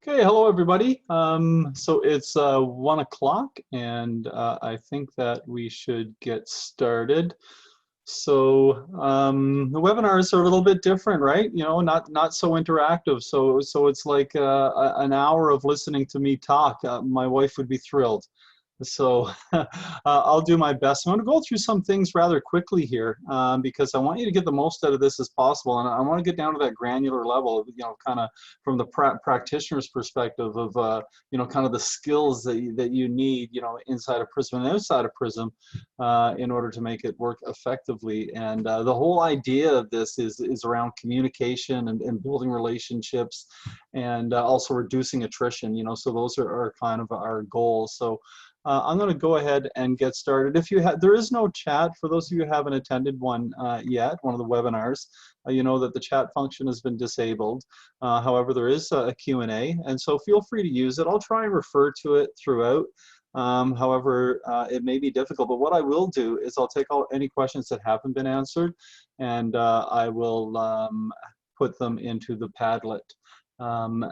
Okay, hello everybody. So it's 1 o'clock and I think that we should get started. So the webinars are a little bit different, right? You know, not so interactive. So it's like an hour of listening to me talk. My wife would be thrilled. So I'll do my best. I'm going to go through some things rather quickly here because I want you to get the most out of this as possible, and I want to get down to that granular level, you know, kind of from the practitioner's perspective of, you know, kind of the skills that you need, you know, inside of PRISM and outside of PRISM in order to make it work effectively. And the whole idea of this is around communication and building relationships and also reducing attrition, you know, so those are kind of our goals. So I'm going to go ahead and get started. If you have, there is no chat for those of you who haven't attended one yet, one of the webinars. You know that the chat function has been disabled. However, there is a Q&A, and so feel free to use it. I'll try and refer to it throughout. However, it may be difficult, but what I will do is I'll take any questions that haven't been answered, and I will put them into the Padlet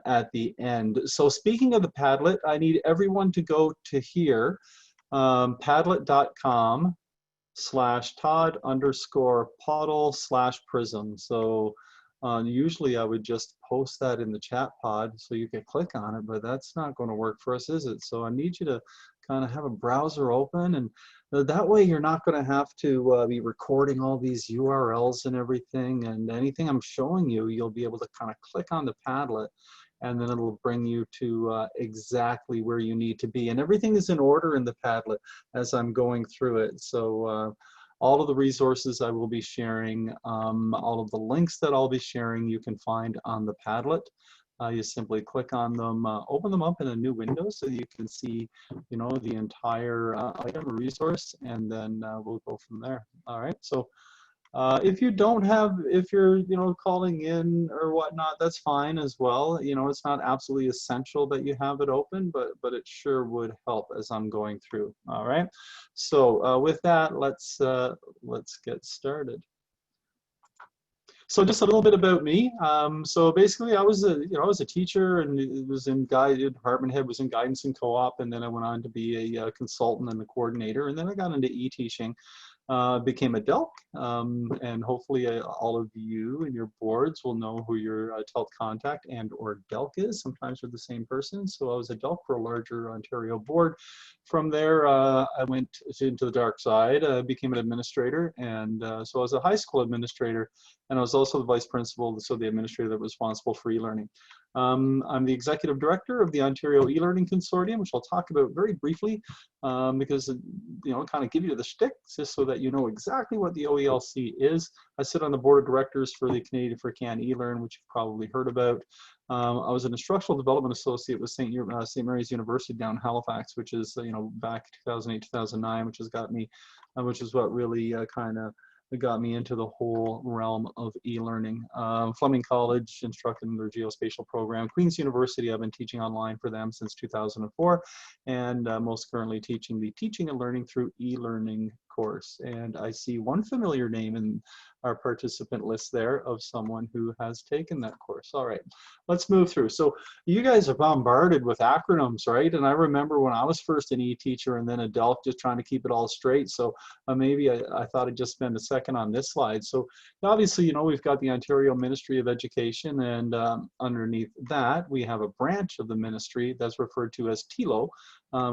at the end. So speaking of the Padlet, I need everyone to go to here, padlet.com/Todd_Podle/Prism. So usually I would just post that in the chat pod so you could click on it, but that's not going to work for us, is it? So I need you to kind of have a browser open, and that way you're not going to have to be recording all these URLs and everything, and anything I'm showing you, you'll be able to kind of click on the Padlet, and then it'll bring you to exactly where you need to be. And everything is in order in the Padlet as I'm going through it. So all of the resources I will be sharing, all of the links that I'll be sharing, you can find on the Padlet. You simply click on them, open them up in a new window so you can see, you know, the entire item or resource, and then we'll go from there. All right. So if you don't have, if you're, you know, calling in or whatnot, that's fine as well. You know, it's not absolutely essential that you have it open, but it sure would help as I'm going through. All right. So with that, let's get started. So just a little bit about me. So basically, I was a teacher, and was in department head, was in guidance and co-op, and then I went on to be a consultant and a coordinator, and then I got into e-teaching. Became a DELC, and hopefully all of you and your boards will know who your TELC contact and or DELC is. Sometimes they're the same person. So I was a DELC for a larger Ontario board. From there, I went into the dark side, became an administrator, and so I was a high school administrator, and I was also the vice principal, so the administrator that was responsible for e-learning. I'm the executive director of the Ontario e-learning consortium, which I'll talk about very briefly because, you know, kind of give you the shtick just so that you know exactly what the OELC is. I sit on the board of directors for the Canadian for Can e-learn, which you've probably heard about. I was an instructional development associate with St. Mary's University down in Halifax, which is, you know, back 2008, 2009, which has got me, which is what really kind of got me into the whole realm of e-learning. Fleming College instructed in their geospatial program. Queen's University, I've been teaching online for them since 2004, and most currently teaching the Teaching and Learning Through E-Learning course. And I see one familiar name in our participant list there of someone who has taken that course. All right, let's move through. So you guys are bombarded with acronyms, right? And I remember when I was first an e-teacher and then a DELC, just trying to keep it all straight. So maybe I thought I'd just spend a second on this slide. So obviously, you know, we've got the Ontario Ministry of Education, and underneath that, we have a branch of the ministry that's referred to as TELO,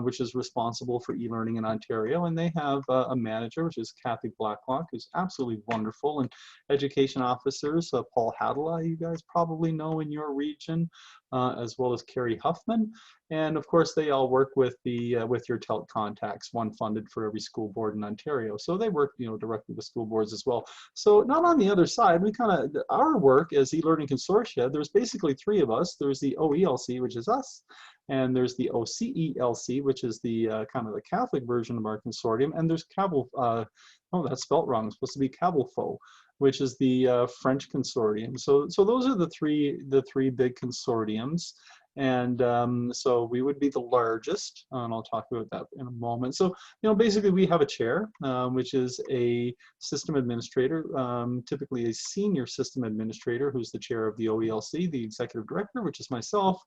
which is responsible for e-learning in Ontario, and they have a manager, which is Kathy Blacklock, who's absolutely wonderful, and education officers, Paul Hadela, you guys probably know in your region, as well as Carrie Huffman, and of course they all work with your TELC contacts, one funded for every school board in Ontario. So they work, you know, directly with school boards as well. So not on the other side, we kind of, our work as e-learning consortia, there's basically three of us. There's the OELC, which is us, and there's the OCELC, which is the kind of the Catholic version of our consortium, and there's oh, that's spelt wrong. It's supposed to be Cablefo, which is the French consortium. So those are the three big consortiums. And so we would be the largest, and I'll talk about that in a moment. So, basically we have a chair, which is a system administrator, typically a senior system administrator who's the chair of the OELC, the executive director, which is myself.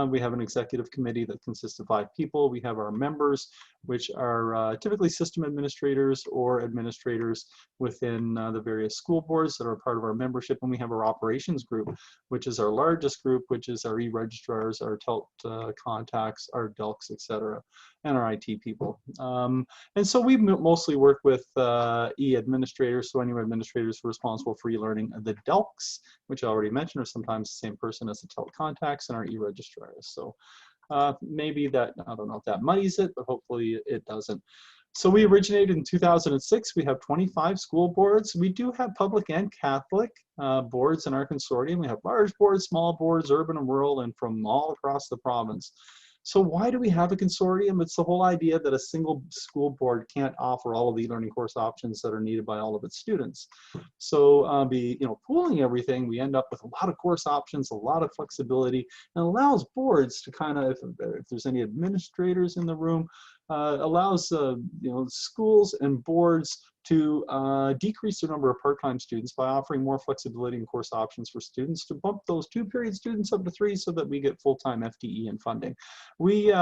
We have an executive committee that consists of 5 people. We have our members, which are typically system administrators or administrators within the various school boards that are part of our membership. And we have our operations group, which is our largest group, which is our e-registrars, our TELT contacts, our DELCs, etc., and our IT people. And so we mostly work with e-administrators, so any administrators who are responsible for e-learning. The DELCs, which I already mentioned, are sometimes the same person as the TELT contacts and our e-registrars. So maybe that, I don't know if that muddies it, but hopefully it doesn't. So we originated in 2006. We have 25 school boards. We do have public and Catholic boards in our consortium. We have large boards, small boards, urban and rural, and from all across the province. So why do we have a consortium? It's the whole idea that a single school board can't offer all of the e-learning course options that are needed by all of its students. So pooling everything, we end up with a lot of course options, a lot of flexibility, and allows boards to kind of, if there's any administrators in the room, allows schools and boards to decrease the number of part-time students by offering more flexibility in course options for students, to bump those 2-period students up to 3 so that we get full-time FTE and funding. We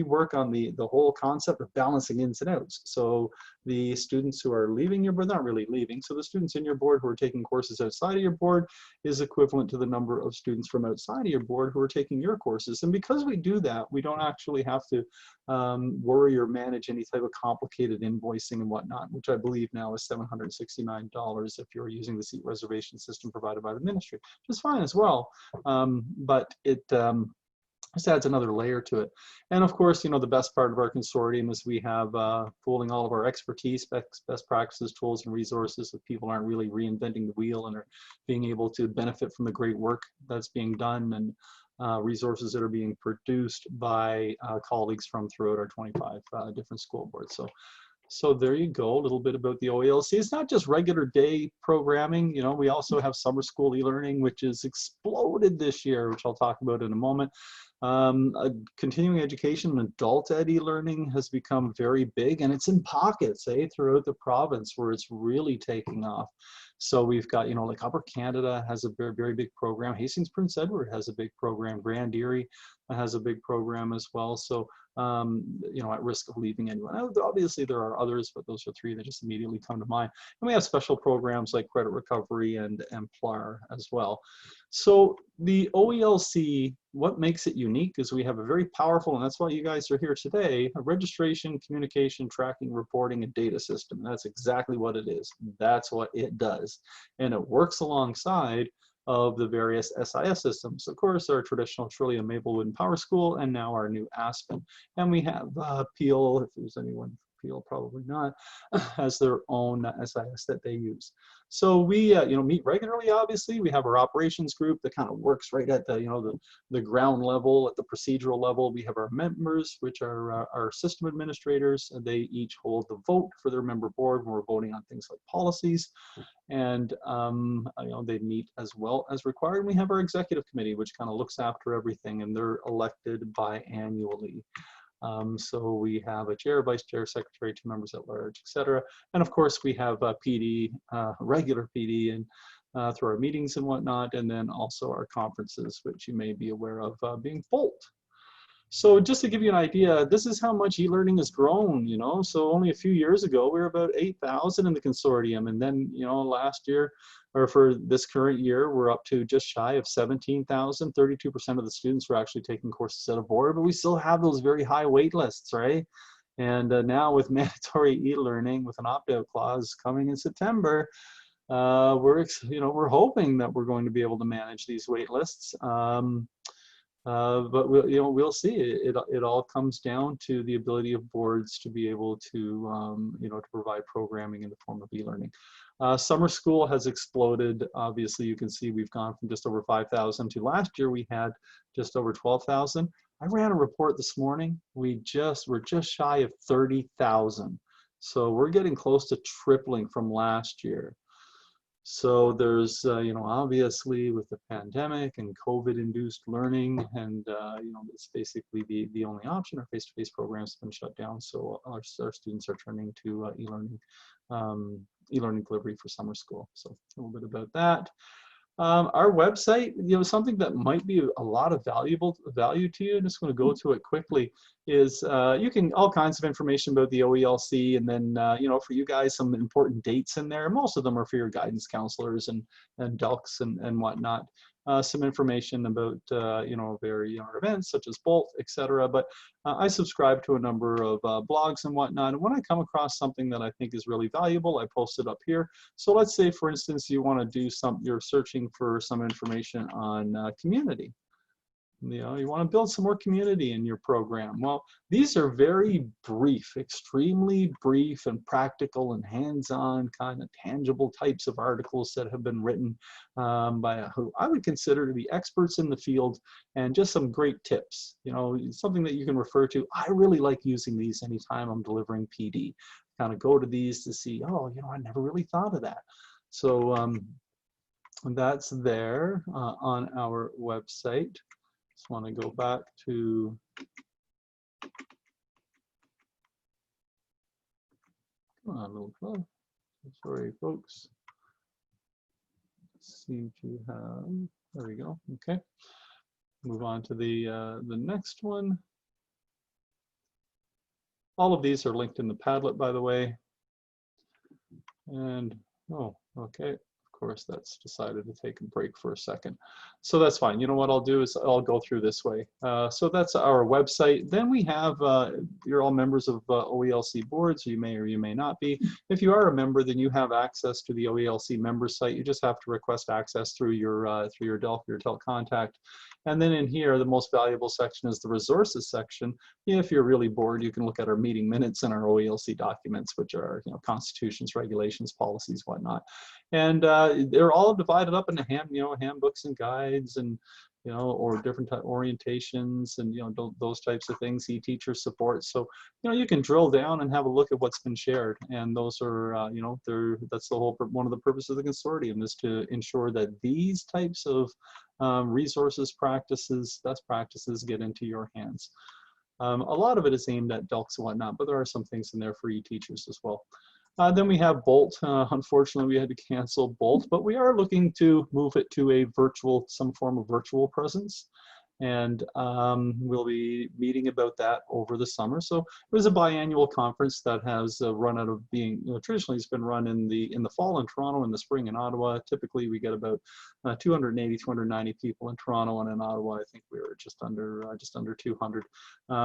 work on the whole concept of balancing ins and outs. So the students who are leaving your board, not really leaving, so the students in your board who are taking courses outside of your board is equivalent to the number of students from outside of your board who are taking your courses. And because we do that, we don't actually have to worry or manage any type of complicated invoicing and whatnot, which I believe now is $769 if you're using the seat reservation system provided by the ministry, which is fine as well. But it just adds another layer to it. And of course, the best part of our consortium is we have pooling all of our expertise, best practices, tools, and resources, so people aren't really reinventing the wheel and are being able to benefit from the great work that's being done, and resources that are being produced by colleagues from throughout our 25 different school boards. So there you go, a little bit about the OELC. It's not just regular day programming. We also have summer school e-learning, which has exploded this year, which I'll talk about in a moment. Continuing education and adult ed e-learning has become very big, and it's in pockets throughout the province where it's really taking off. So we've got, like Upper Canada has a very, very big program. Hastings Prince Edward has a big program. Grand Erie has a big program as well. So, at risk of leaving anyone out, obviously there are others, but those are 3 that just immediately come to mind. And we have special programs like credit recovery and PLAR as well. So the OELC, what makes it unique is we have a very powerful, and that's why you guys are here today, a registration, communication, tracking, reporting, and data system. That's exactly what it is. That's what it does. And it works alongside of the various SIS systems. Of course, our traditional Trillium, Maplewood, and Power School, and now our new Aspen. And we have Peel, if there's anyone, Peel probably not, has their own SIS that they use. So we meet regularly, obviously. We have our operations group that kind of works right at the ground level, at the procedural level. We have our members, which are our system administrators, and they each hold the vote for their member board when we're voting on things like policies. And they meet as well as required. And we have our executive committee, which kind of looks after everything, and they're elected biannually. So we have a chair, vice chair, secretary, 2 members at large, etc. And of course, we have PD, regular PD, and through our meetings and whatnot, and then also our conferences, which you may be aware of being full. So just to give you an idea, this is how much e-learning has grown, So only a few years ago, we were about 8,000 in the consortium. And then, last year, or for this current year, we're up to just shy of 17,000. 32% of the students were actually taking courses at a board, but we still have those very high wait lists, right? And now with mandatory e-learning, with an opt-out clause coming in September, we're hoping that we're going to be able to manage these wait lists. But we'll see. It all comes down to the ability of boards to be able to to provide programming in the form of e-learning. Summer school has exploded. Obviously, you can see we've gone from just over 5,000 to last year we had just over 12,000. I ran a report this morning. We're just shy of 30,000. So we're getting close to tripling from last year. So there's, you know, obviously with the pandemic and COVID-induced learning, and you know, it's basically the only option. Our face-to-face programs have been shut down, so our students are turning to e-learning delivery for summer school. So a little bit about that. Our website, you know, something that might be a lot of value to you, I'm just going to go to it quickly, is you can all kinds of information about the OELC, and then, you know, for you guys, some important dates in there. Most of them are for your guidance counselors and DELCs and whatnot. Some information about, you know, our events such as Bolt, etc. But I subscribe to a number of blogs and whatnot. And when I come across something that I think is really valuable, I post it up here. So let's say, for instance, you want to do you're searching for some information on community. You know, you want to build some more community in your program. Well, these are very brief, extremely brief and practical and hands-on kind of tangible types of articles that have been written by who I would consider to be experts in the field, and just some great tips. You know, something that you can refer to. I really like using these anytime I'm delivering PD. Kind of go to these to see, oh, you know, I never really thought of that. So that's there on our website. Just want to go back to come on, little club. Sorry, folks. Seem to have. There we go. Okay. Move on to the next one. All of these are linked in the Padlet, by the way. And oh, okay. Of course, that's decided to take a break for a second. So that's fine. You know what I'll do is I'll go through this way. So that's our website. Then we have, you're all members of OELC boards, you may or you may not be. If you are a member, then you have access to the OELC member site. You just have to request access through your DELC, your telecontact. And then in here, the most valuable section is the resources section. If you're really bored, you can look at our meeting minutes and our OELC documents, which are, you know, constitutions, regulations, policies, whatnot. And they're all divided up into handbooks and guides, and you know, or different type orientations, and you know, those types of things. E-teacher support. So you know, you can drill down and have a look at what's been shared, and those are you know, that's the whole one of the purposes of the consortium, is to ensure that these types of resources, practices, best practices get into your hands. A lot of it is aimed at DELCs and whatnot, but there are some things in there for e-teachers as well. Then we have Bolt. Unfortunately, we had to cancel Bolt, but we are looking to move it to a some form of virtual presence. And we'll be meeting about that over the summer. So it was a biannual conference that has run out of being, you know, traditionally it's been run in the fall in Toronto, in the spring in Ottawa. Typically we get about 280, 290 people in Toronto, and in Ottawa I think we were just under 200.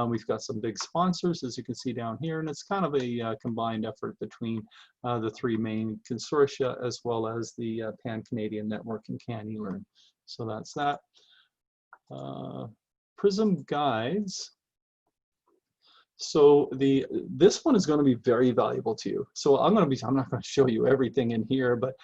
We've got some big sponsors, as you can see down here, and it's kind of a combined effort between the three main consortia, as well as the Pan-Canadian Network and Can eLearn. So that's that. PRISM guides. So this one is going to be very valuable to you. So I'm not going to show you everything in here, but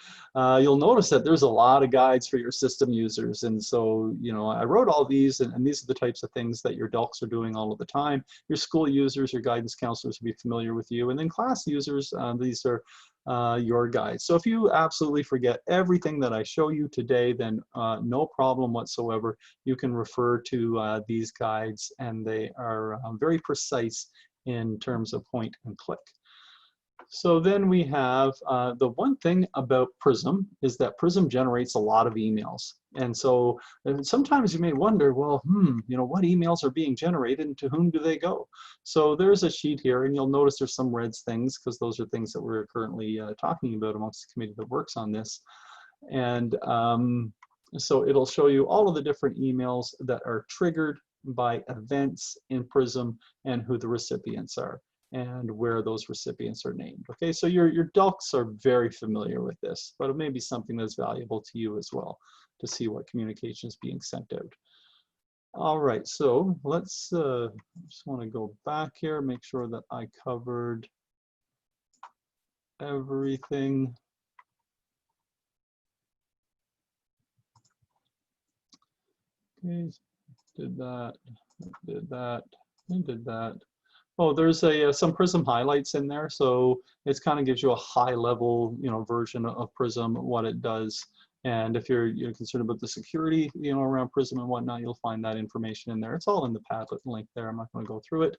you'll notice that there's a lot of guides for your system users. And so, you know, I wrote all these, and these are the types of things that your DELCs are doing all of the time. Your school users, your guidance counselors will be familiar with you. And then class users, these are your guides. So if you absolutely forget everything that I show you today, then no problem whatsoever. You can refer to these guides, and they are very precise in terms of point and click. So then we have the one thing about PRISM is that PRISM generates a lot of emails. And so sometimes you may wonder, well, you know, what emails are being generated and to whom do they go? So there's a sheet here, and you'll notice there's some red things because those are things that we're currently talking about amongst the committee that works on this. And so it'll show you all of the different emails that are triggered by events in PRISM and who the recipients are, and where those recipients are named. Okay, so your DELCs are very familiar with this, but it may be something that's valuable to you as well to see what communication is being sent out. All right, so let's just want to go back here, make sure that I covered everything. Okay, did that, and did that. Oh, there's some PRISM highlights in there, so it kind of gives you a high-level, version of PRISM, what it does. And if you're concerned about the security, around PRISM and whatnot, you'll find that information in there. It's all in the Padlet link there. I'm not going to go through it.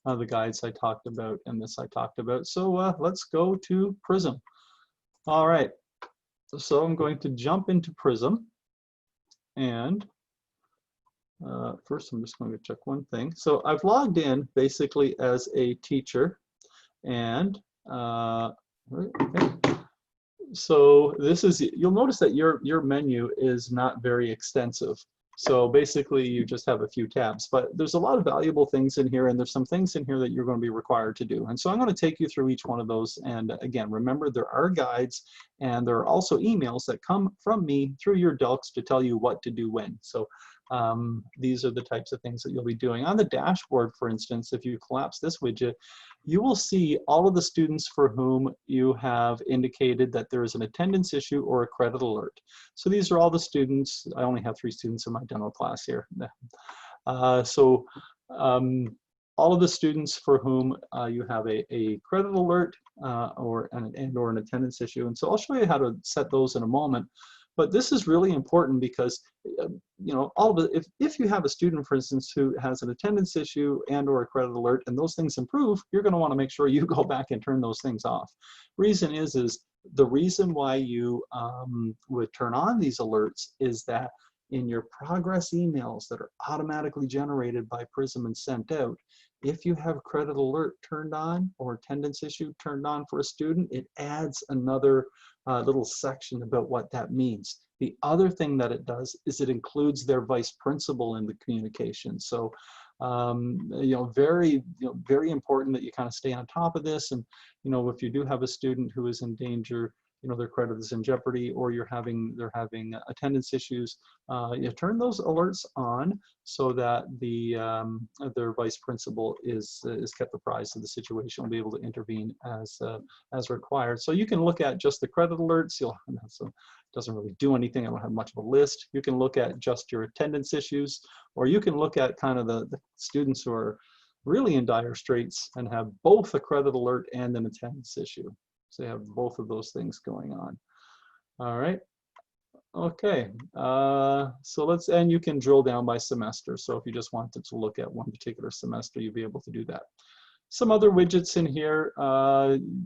The guides I talked about and this I talked about. So let's go to PRISM. All right. So I'm going to jump into PRISM, and first I'm just going to check one thing. So I've logged in basically as a teacher, and okay. So this is, you'll notice that your menu is not very extensive. So basically you just have a few tabs, but there's a lot of valuable things in here, and there's some things in here that you're going to be required to do. And so I'm going to take you through each one of those. And again, remember, there are guides, and there are also emails that come from me through your Delks to tell you what to do when. So these are the types of things that you'll be doing. On the dashboard, for instance, if you collapse this widget, you will see all of the students for whom you have indicated that there is an attendance issue or a credit alert. So these are all the students. I only have 3 students in my demo class here. All of the students for whom you have a credit alert or an attendance issue. And so I'll show you how to set those in a moment. But this is really important because, all of it, if you have a student, for instance, who has an attendance issue and or a credit alert, and those things improve, you're going to want to make sure you go back and turn those things off. Reason is the reason why you would turn on these alerts is that in your progress emails that are automatically generated by PRISM and sent out, if you have credit alert turned on or attendance issue turned on for a student, it adds another little section about what that means. The other thing that it does is it includes their vice principal in the communication. So, very important that you kind of stay on top of this. And, if you do have a student who is in danger, their credit is in jeopardy, or they're having attendance issues, you turn those alerts on so that their vice principal is kept apprised of the situation, will be able to intervene as required. So you can look at just the credit alerts. So it doesn't really do anything. I don't have much of a list. You can look at just your attendance issues, or you can look at kind of the students who are really in dire straits and have both a credit alert and an attendance issue. So you have both of those things going on. All right. Okay. And you can drill down by semester. So if you just wanted to look at one particular semester, you'll be able to do that. Some other widgets in here.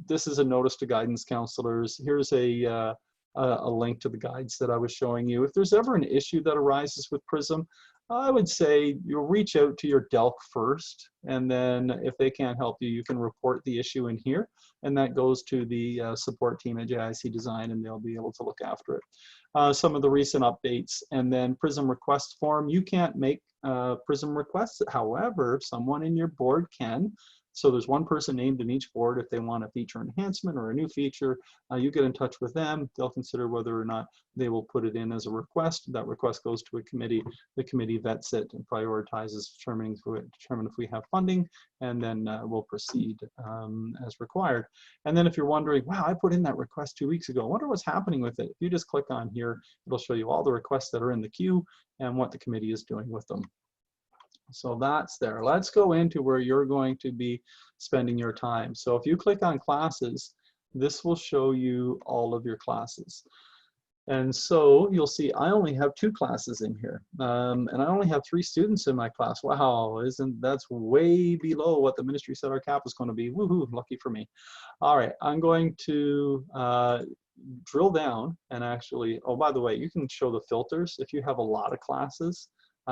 This is a notice to guidance counselors. Here's a link to the guides that I was showing you. If there's ever an issue that arises with PRISM, I would say you'll reach out to your Delk first, and then if they can't help you, you can report the issue in here, and that goes to the support team at JIC Design, and they'll be able to look after it. Some of the recent updates, and then PRISM request form. You can't make PRISM requests, however, someone in your board can. So there's one person named in each board. If they want a feature enhancement or a new feature, you get in touch with them. They'll consider whether or not they will put it in as a request. That request goes to a committee. The committee vets it and prioritizes, determine if we have funding, and then we'll proceed as required. And then if you're wondering, wow, I put in that request 2 weeks ago, I wonder what's happening with it. If you just click on here, it'll show you all the requests that are in the queue and what the committee is doing with them. So that's there. Let's go into where you're going to be spending your time. So if you click on classes, this will show you all of your classes. And so you'll see I only have 2 classes in here, and I only have 3 students in my class. Wow, that's way below what the ministry said our cap was going to be. Woohoo, lucky for me. All right, I'm going to drill down and actually, oh, by the way, you can show the filters. If you have a lot of classes,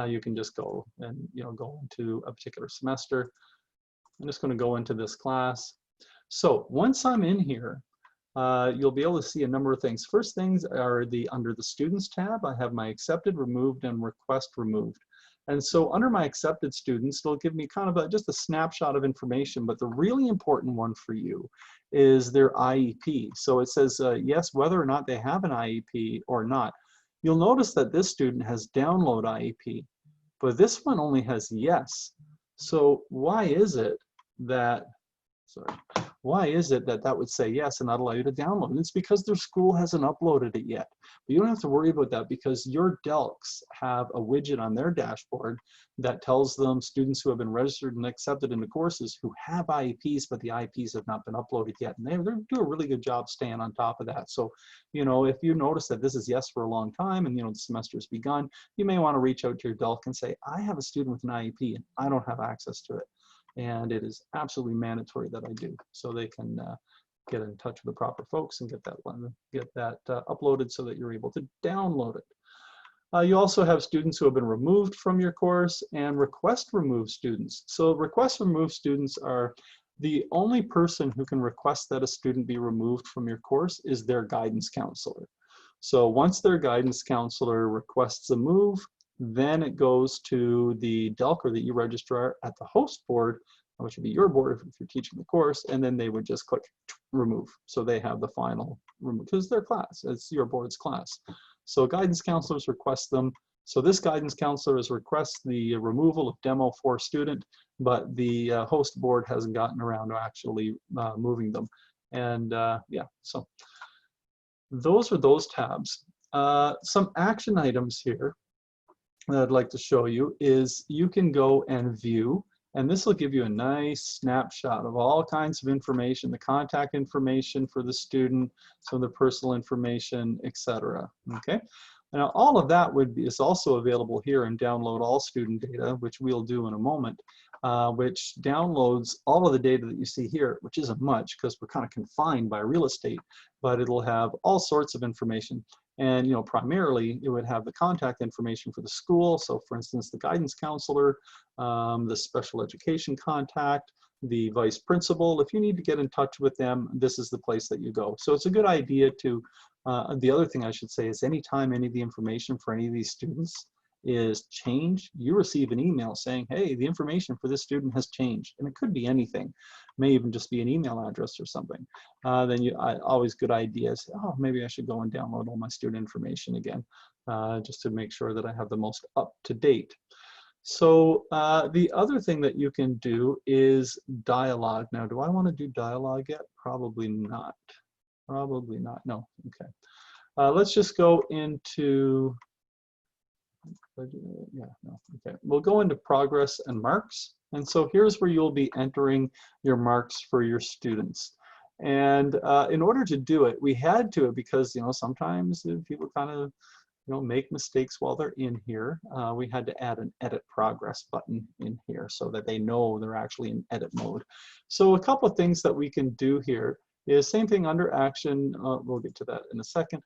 you can just go and go into a particular semester. I'm just going to go into this class. So once I'm in here, you'll be able to see a number of things. First things are under the students tab, I have my accepted, removed, and request removed. And so under my accepted students, it'll give me kind of just a snapshot of information, but the really important one for you is their IEP. So it says yes, whether or not they have an IEP or not. You'll notice that this student has download IEP, but this one only has yes. So why is it that, Why is it that that would say yes and not allow you to download? And it's because their school hasn't uploaded it yet. But you don't have to worry about that because your DELCs have a widget on their dashboard that tells them students who have been registered and accepted into courses who have IEPs, but the IEPs have not been uploaded yet. And they do a really good job staying on top of that. So, you know, if you notice that this is yes for a long time and, you know, the semester has begun, you may want to reach out to your DELC and say, I have a student with an IEP and I don't have access to it. And it is absolutely mandatory that I do, so they can get in touch with the proper folks and get that uploaded so that you're able to download it. You also have students who have been removed from your course and request remove students. So request remove students are the only person who can request that a student be removed from your course is their guidance counselor. So once their guidance counselor requests a move, then it goes to the DELC or the e-registrar at the host board, which would be your board if you're teaching the course, and then they would just click remove. So they have the final remove, because their class, it's your board's class. So guidance counselors request them. So this guidance counselor has requested the removal of demo for student, but the host board hasn't gotten around to actually moving them. And yeah, so those are those tabs. Some action items here that I'd like to show you is you can go and view, and this will give you a nice snapshot of all kinds of information, the contact information for the student, some of the personal information, etc. Okay, now all of that is also available here in download all student data, which we'll do in a moment, which downloads all of the data that you see here, which isn't much because we're kind of confined by real estate, but it'll have all sorts of information. And, you know, primarily it would have the contact information for the school. So for instance, the guidance counselor, the special education contact, the vice principal. If you need to get in touch with them, this is the place that you go. So it's a good idea to, the other thing I should say is anytime any of the information for any of these students is changed, you receive an email saying, hey, the information for this student has changed. And it could be anything. It may even just be an email address or something. Then always good ideas. Oh, maybe I should go and download all my student information again, just to make sure that I have the most up to date. So the other thing that you can do is dialogue. Now, do I want to do dialogue yet? Probably not. Probably not. No. Okay. Let's just go into, yeah, no, okay. We'll go into progress and marks. And so here's where you'll be entering your marks for your students. And in order to do it, we had to, because, you know, sometimes people kind of, you know, make mistakes while they're in here. We had to add an edit progress button in here so that they know they're actually in edit mode. So a couple of things that we can do here is same thing under action. We'll get to that in a second.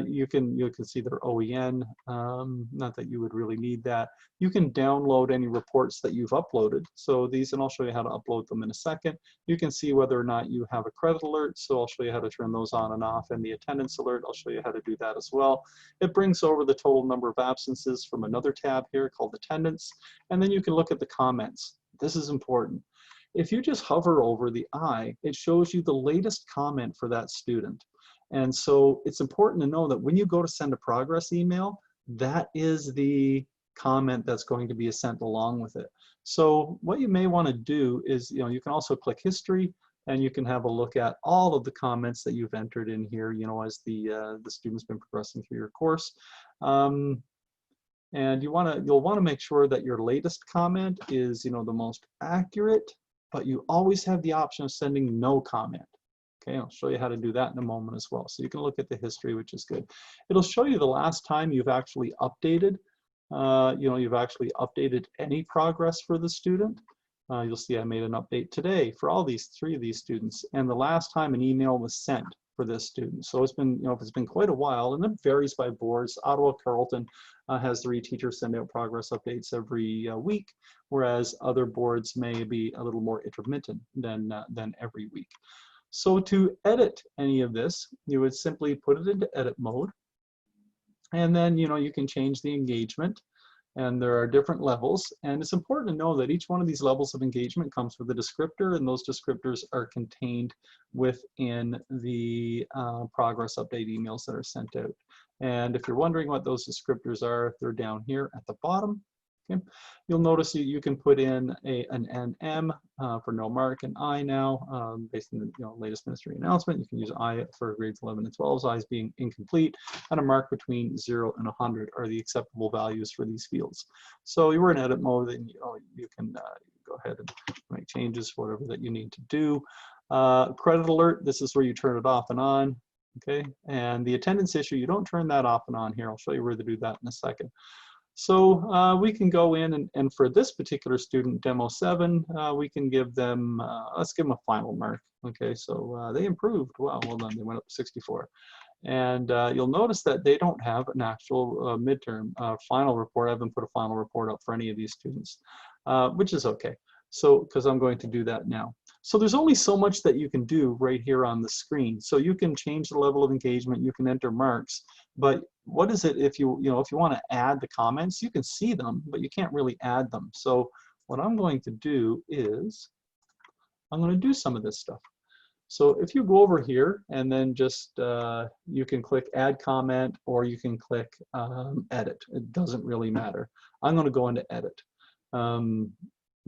You can see their OEN. Not that you would really need that. You can download any reports that you've uploaded. So these, and I'll show you how to upload them in a second. You can see whether or not you have a credit alert. So I'll show you how to turn those on and off, and the attendance alert. I'll show you how to do that as well. It brings over the total number of absences from another tab here called attendance, and then you can look at the comments. This is important. If you just hover over the eye, it shows you the latest comment for that student. And so it's important to know that when you go to send a progress email, that is the comment that's going to be sent along with it. So what you may want to do is, you know, you can also click history, and you can have a look at all of the comments that you've entered in here, you know, as the student's been progressing through your course. And you'll want to make sure that your latest comment is, you know, the most accurate, but you always have the option of sending no comment. Okay, I'll show you how to do that in a moment as well. So you can look at the history, which is good. It'll show you the last time you've actually updated, you know, you've actually updated any progress for the student. You'll see I made an update today for all these three of these students, and the last time an email was sent for this student. So it's been, you know, it's been quite a while, and it varies by boards. Ottawa Carleton has 3 teachers send out progress updates every week, whereas other boards may be a little more intermittent than every week. So to edit any of this, you would simply put it into edit mode, and then, you know, you can change the engagement. And there are different levels, and it's important to know that each one of these levels of engagement comes with a descriptor, and those descriptors are contained within the progress update emails that are sent out. And if you're wondering what those descriptors are, they're down here at the bottom. Okay, you'll notice you can put in an NM for no mark, and I now, based on the latest ministry announcement, you can use I for grades 11 and 12, I's being incomplete, and a mark between 0 and 100 are the acceptable values for these fields. So you were in edit mode, and you can go ahead and make changes, whatever that you need to do. Credit alert, this is where you turn it off and on. Okay, and the attendance issue, you don't turn that off and on here. I'll show you where to do that in a second. So we can go in and for this particular student, demo 7, we can give them, let's give them a final mark. Okay, so they improved. Wow, well done. They went up to 64. And you'll notice that they don't have an actual midterm final report. I haven't put a final report up for any of these students, which is okay. So, because I'm going to do that now. So there's only so much that you can do right here on the screen. So you can change the level of engagement, you can enter marks, but what is it if you want to add the comments, you can see them, but you can't really add them. So what I'm going to do is I'm going to do some of this stuff. So if you go over here and then just, you can click add comment or you can click edit. It doesn't really matter. I'm going to go into edit.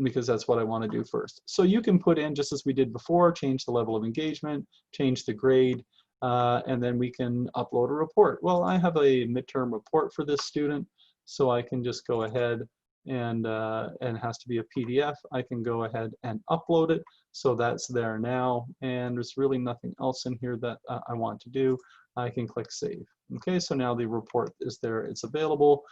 Because that's what I want to do first. So you can put in, just as we did before, change the level of engagement, change the grade, and then we can upload a report. Well, I have a midterm report for this student, so I can just go ahead and it has to be a PDF. I can go ahead and upload it. So that's there now, and there's really nothing else in here that I want to do. I can click save. Okay, so now the report is there, it's available,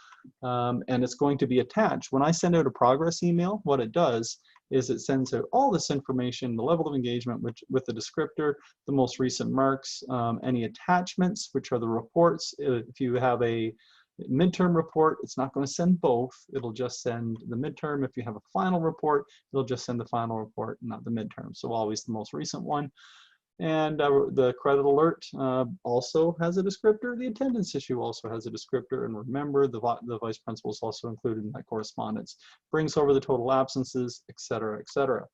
and it's going to be attached. When I send out a progress email, what it does is it sends out all this information, the level of engagement with the descriptor, the most recent marks, any attachments, which are the reports. If you have a midterm report, it's not going to send both, it'll just send the midterm. If you have a final report, it'll just send the final report, not the midterm, so always the most recent one. And the credit alert also has a descriptor. The attendance issue also has a descriptor. And remember, the vice principal is also included in that correspondence. Brings over the total absences, et cetera, et cetera.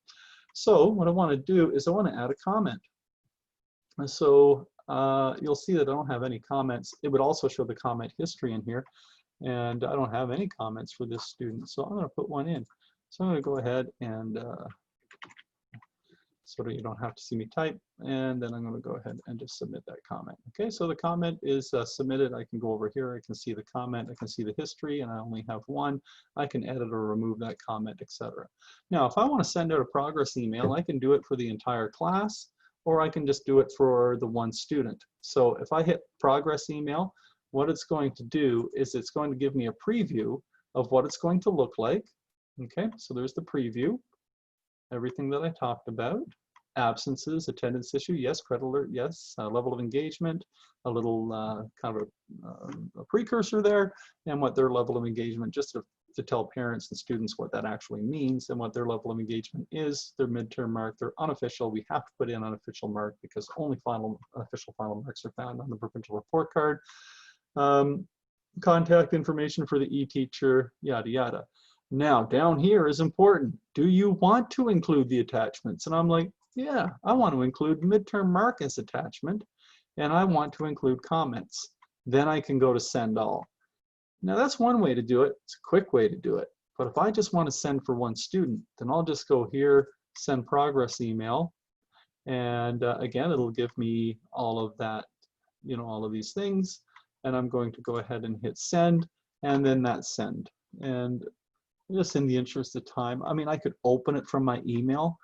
So what I want to do is I want to add a comment. And so you'll see that I don't have any comments. It would also show the comment history in here. And I don't have any comments for this student. So I'm going to put one in. So I'm going to go ahead and so that you don't have to see me type, and then I'm going to go ahead and just submit that comment. Okay, so the comment is submitted. I can go over here, I can see the comment, I can see the history, and I only have one. I can edit or remove that comment, etc. Now, if I want to send out a progress email, I can do it for the entire class, or I can just do it for the one student. So if I hit progress email, what it's going to do is it's going to give me a preview of what it's going to look like. Okay, so there's the preview. Everything that I talked about, absences, attendance issue, yes, credit alert, yes, level of engagement, a little kind of a precursor there, and what their level of engagement, just to tell parents and students what that actually means and what their level of engagement is, their midterm mark, their unofficial. We have to put in unofficial mark because only official final marks are found on the provincial report card. Contact information for the e-teacher, yada, yada. Now, down here is important. Do you want to include the attachments? And I'm like, yeah, I want to include midterm mark as attachment, and I want to include comments. Then I can go to send all. Now, that's one way to do it. It's a quick way to do it. But if I just want to send for one student, then I'll just go here, send progress email. And again, it'll give me all of that, all of these things. And I'm going to go ahead and hit send, and then that's send. And just in the interest of time, I mean, I could open it from my email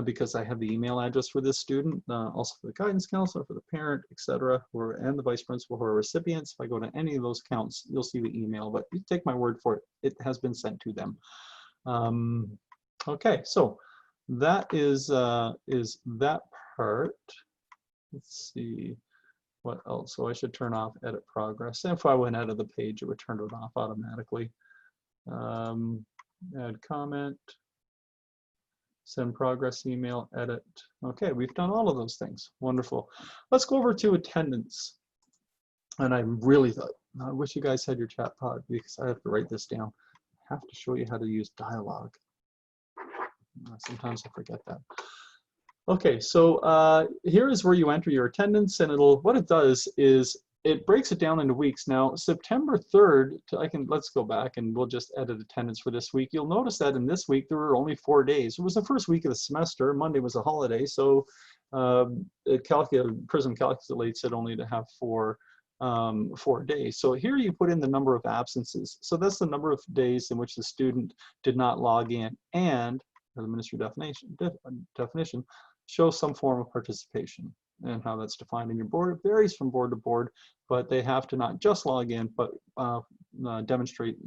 because I have the email address for this student, also for the guidance counselor, for the parent, etc., and the vice principal who are recipients. If I go to any of those counts, you'll see the email, but you take my word for it, it has been sent to them. Okay, so that is that part. Let's see what else. So I should turn off edit progress. And if I went out of the page, it would turn it off automatically. Add comment, send progress email, edit. Okay, we've done all of those things. Wonderful. Let's go over to attendance. And I really thought, I wish you guys had your chat pod because I have to write this down. I have to show you how to use dialogue. Sometimes I forget that. Okay, so here is where you enter your attendance, and what it does is it breaks it down into weeks. Now, September 3rd, let's go back and we'll just edit attendance for this week. You'll notice that in this week, there were only 4 days. It was the first week of the semester. Monday was a holiday. So PRISM calculates it only to have 4 days. So here you put in the number of absences. So that's the number of days in which the student did not log in, and the ministry definition shows some form of participation. And how that's defined in your board, it varies from board to board, but they have to not just log in, but demonstrate,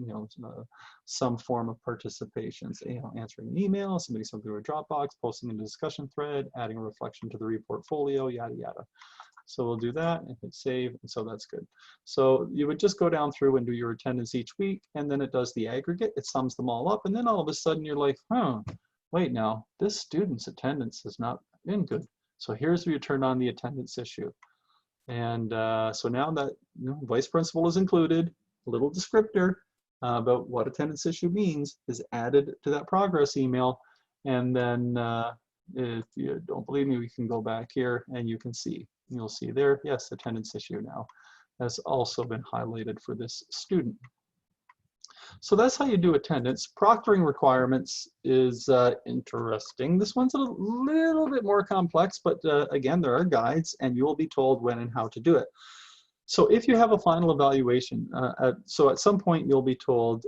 some form of participation. So, answering an email, submitting something to a Dropbox, posting in a discussion thread, adding a reflection to the reportfolio, yada yada. So we'll do that and hit save, and so that's good. So you would just go down through and do your attendance each week, and then it does the aggregate, it sums them all up, and then all of a sudden you're like, wait, now this student's attendance has not been good. So here's where you turn on the attendance issue. And so now that vice principal is included, a little descriptor about what attendance issue means is added to that progress email. And then if you don't believe me, we can go back here and you can see, you'll see there, yes, attendance issue now has also been highlighted for this student. So that's how you do attendance. Proctoring requirements is interesting. This one's a little bit more complex, but again, there are guides and you'll be told when and how to do it. So if you have a final evaluation, so at some point you'll be told,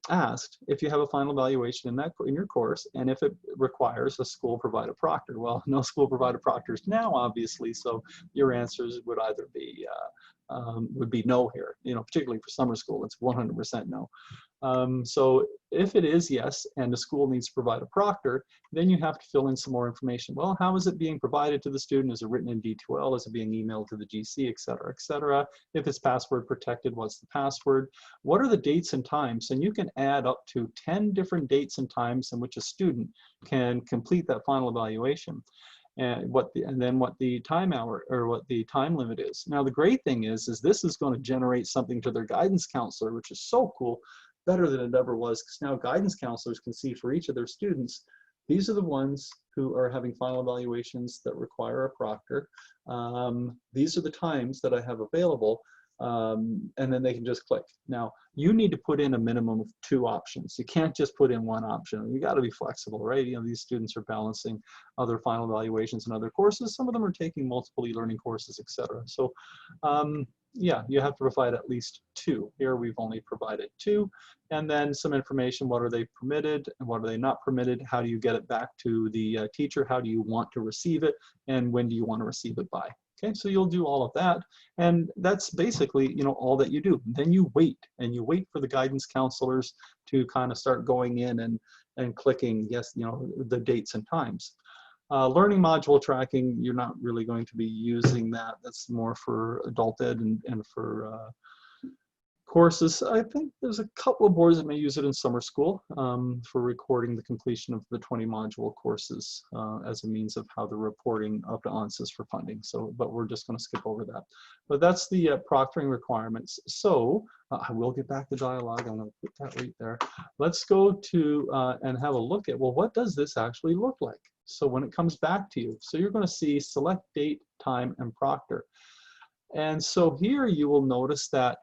asked if you have a final evaluation in your course, and if it requires a school provided proctor. Well, no school provided proctors now, obviously, so your answers would either be no here, particularly for summer school, it's 100% no. So if it is yes, and the school needs to provide a proctor, then you have to fill in some more information. Well, how is it being provided to the student? Is it written in D2L? Is it being emailed to the GC, et cetera, et cetera? If it's password protected, what's the password? What are the dates and times? And you can add up to 10 different dates and times in which a student can complete that final evaluation. And then what the time hour or what the time limit is. Now the great thing is this is going to generate something to their guidance counselor, which is so cool, better than it ever was, because now guidance counselors can see for each of their students, these are the ones who are having final evaluations that require a proctor. These are the times that I have available. And then they can just click. Now, you need to put in a minimum of 2 options. You can't just put in 1 option. You got to be flexible, right? These students are balancing other final evaluations and other courses. Some of them are taking multiple e-learning courses, etc. So, yeah, you have to provide at least 2. Here, we've only provided 2. And then some information, what are they permitted and what are they not permitted? How do you get it back to the teacher? How do you want to receive it? And when do you want to receive it by? Okay, so you'll do all of that, and that's basically, all that you do. Then you wait, and you wait for the guidance counselors to kind of start going in and clicking yes, the dates and times. Learning module tracking, you're not really going to be using that. That's more for adult ed and for courses. I think there's a couple of boards that may use it in summer school for recording the completion of the 20 module courses as a means of how they're reporting up to ANSYS for funding. So, but we're just going to skip over that. But that's the proctoring requirements. So I will get back to dialogue. I'm going to put that right there. Let's go to and have a look at, well, what does this actually look like? So when it comes back to you, so you're going to see select date, time, and proctor. And so here you will notice that,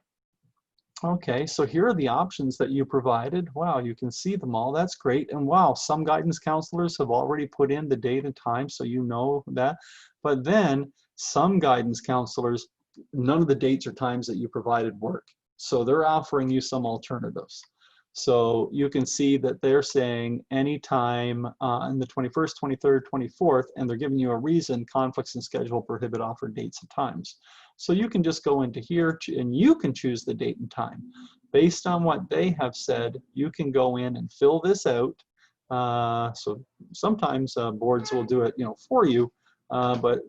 okay, so here are the options that you provided. Wow, you can see them all. That's great. And wow, some guidance counselors have already put in the date and time, so you know that. But then some guidance counselors, none of the dates or times that you provided work. So they're offering you some alternatives. So you can see that they're saying anytime on the 21st, 23rd, 24th, and they're giving you a reason, conflicts in schedule prohibit offered dates and times. So you can just go into here and you can choose the date and time. Based on what they have said, you can go in and fill this out. So sometimes boards will do it, for you, but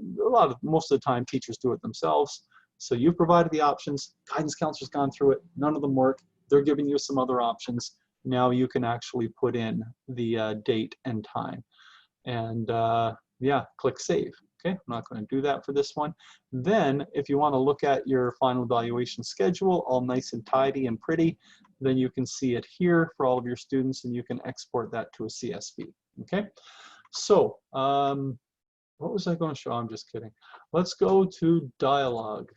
most of the time teachers do it themselves. So you've provided the options, guidance counselor's gone through it, none of them work. They're giving you some other options. Now you can actually put in the date and time. And yeah, click save. Okay, I'm not going to do that for this one. Then if you want to look at your final evaluation schedule, all nice and tidy and pretty, then you can see it here for all of your students and you can export that to a CSV. Okay, so what was I going to show? I'm just kidding. Let's go to dialogue.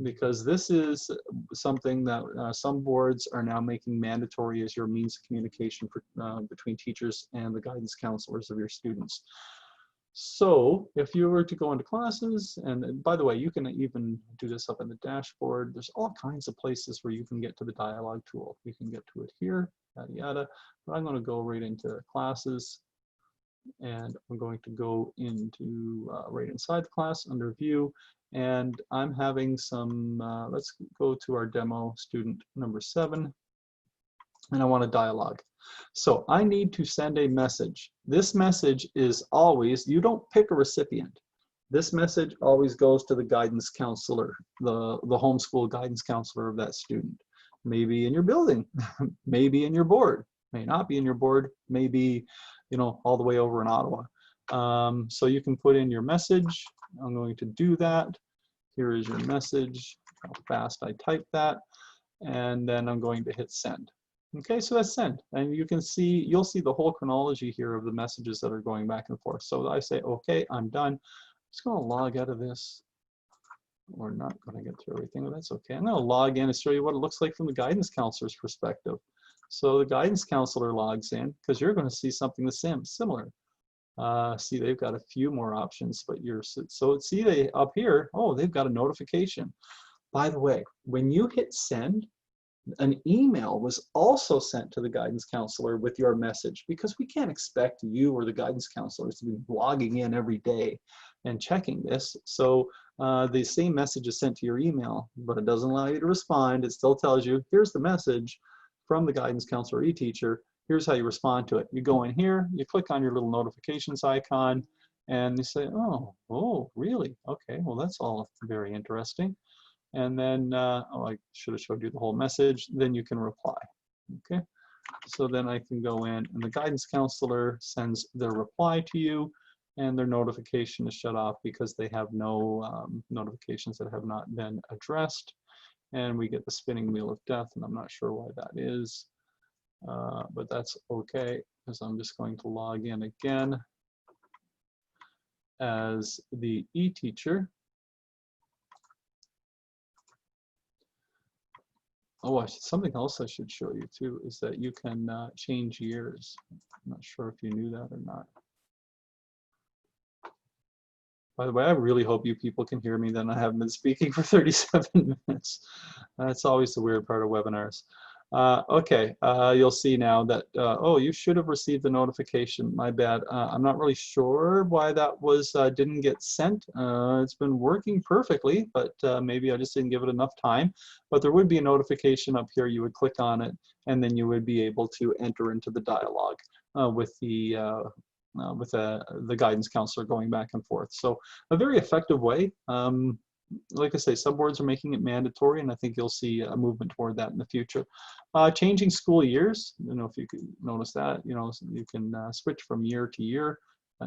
because this is something that some boards are now making mandatory as your means of communication for, between teachers and the guidance counselors of your students. So if you were to go into classes, and by the way, you can even do this up in the dashboard. There's all kinds of places where you can get to the dialogue tool. You can get to it here, yada, yada. But I'm going to go right into classes, and I'm going to go into right inside the class under view. And I'm having some, let's go to our demo student number 7. And I want a dialogue. So I need to send a message. This message is always, you don't pick a recipient. This message always goes to the guidance counselor, the homeschool guidance counselor of that student. Maybe in your building, maybe in your board, may not be in your board, maybe, you know, all the way over in Ottawa. So you can put in your message. I'm going to do that. Here is your message, how fast I type that. And then I'm going to hit send. Okay, so that's send, and you can see, you'll see the whole chronology here of the messages that are going back and forth. So I say, okay, I'm done. I'm just going to log out of this. We're not going to get through everything, but that's okay. I'm going to log in and show you what it looks like from the guidance counselor's perspective. So the guidance counselor logs in, because you're going to see something the same, similar. See, they've got a few more options, but you're, so see they up here, oh, they've got a notification. By the way, when you hit send, an email was also sent to the guidance counselor with your message, because we can't expect you or the guidance counselors to be logging in every day and checking this. So the same message is sent to your email, but it doesn't allow you to respond. It still tells you, here's the message from the guidance counselor e-teacher. Here's how you respond to it. You go in here, you click on your little notifications icon, and you say, oh, really? Okay, well, that's all very interesting. And then, oh, I should have showed you the whole message. Then you can reply. Okay, so then I can go in, and the guidance counselor sends their reply to you, and their notification is shut off because they have no notifications that have not been addressed. And we get the spinning wheel of death, and I'm not sure why that is, but that's okay, because I'm just going to log in again as the e-teacher. Oh, something else I should show you too is that you can change years. I'm not sure if you knew that or not. By the way, I really hope you people can hear me. Then I haven't been speaking for 37 minutes. That's always the weird part of webinars. Okay, you'll see now that, oh, you should have received the notification. My bad. I'm not really sure why that was didn't get sent. It's been working perfectly, but maybe I just didn't give it enough time. But there would be a notification up here. You would click on it, and then you would be able to enter into the dialogue with the guidance counselor going back and forth. So a very effective way. Like I say, some boards are making it mandatory, and I think you'll see a movement toward that in the future. Changing school years, I don't know if you could notice that, you know, you can switch from year to year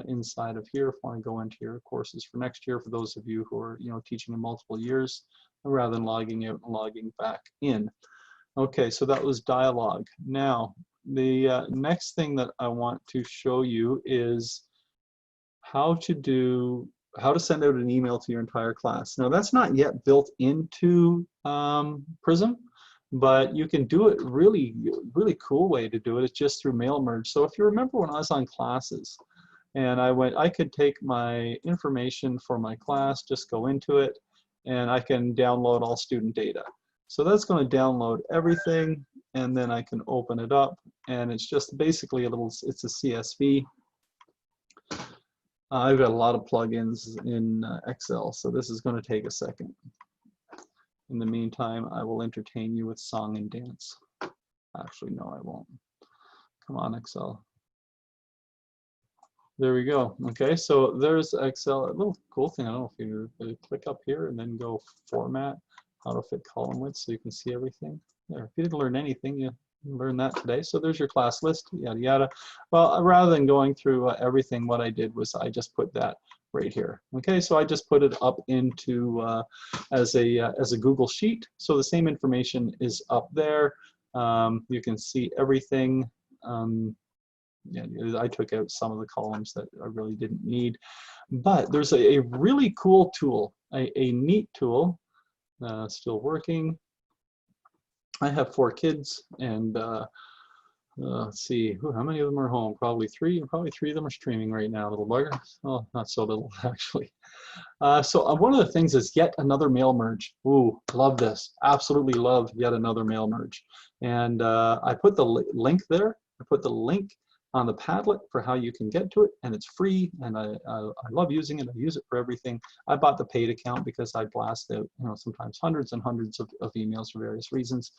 inside of here if you want to go into your courses for next year, for those of you who are, you know, teaching in multiple years, rather than logging out and logging back in. Okay, so that was dialogue. Now, the next thing that I want to show you is how to send out an email to your entire class. Now, that's not yet built into PRISM, but you can do it really cool way to do it. It's just through mail merge. So if you remember when I was on classes and I could take my information for my class, just go into it, and I can download all student data. So that's going to download everything, and then I can open it up, and it's just basically it's a CSV. I've got a lot of plugins in Excel, so this is going to take a second. In the meantime, I will entertain you with song and dance. Actually, no, I won't. Come on, Excel. There we go. Okay, so there's Excel. A little cool thing, I don't know if you click up here and then go format, auto fit column width, so you can see everything. There, if you didn't learn anything, you learned that today. So there's your class list, yada yada. Well, rather than going through everything, what I did was I just put that right here. Okay, so I just put it up into as a Google Sheet. So the same information is up there. You can see everything. Yeah, I took out some of the columns that I really didn't need, but there's a really cool tool, a neat tool Still working. I have 4 kids, and let's see, how many of them are home? Probably 3, and probably 3 of them are streaming right now, little buggers. Oh, not so little, actually. So one of the things is yet another mail merge. Ooh, love this. Absolutely love yet another mail merge. And I put the link there. I put the link on the Padlet for how you can get to it, and it's free, and I love using it. I use it for everything. I bought the paid account because I blast out, sometimes hundreds and hundreds of emails for various reasons.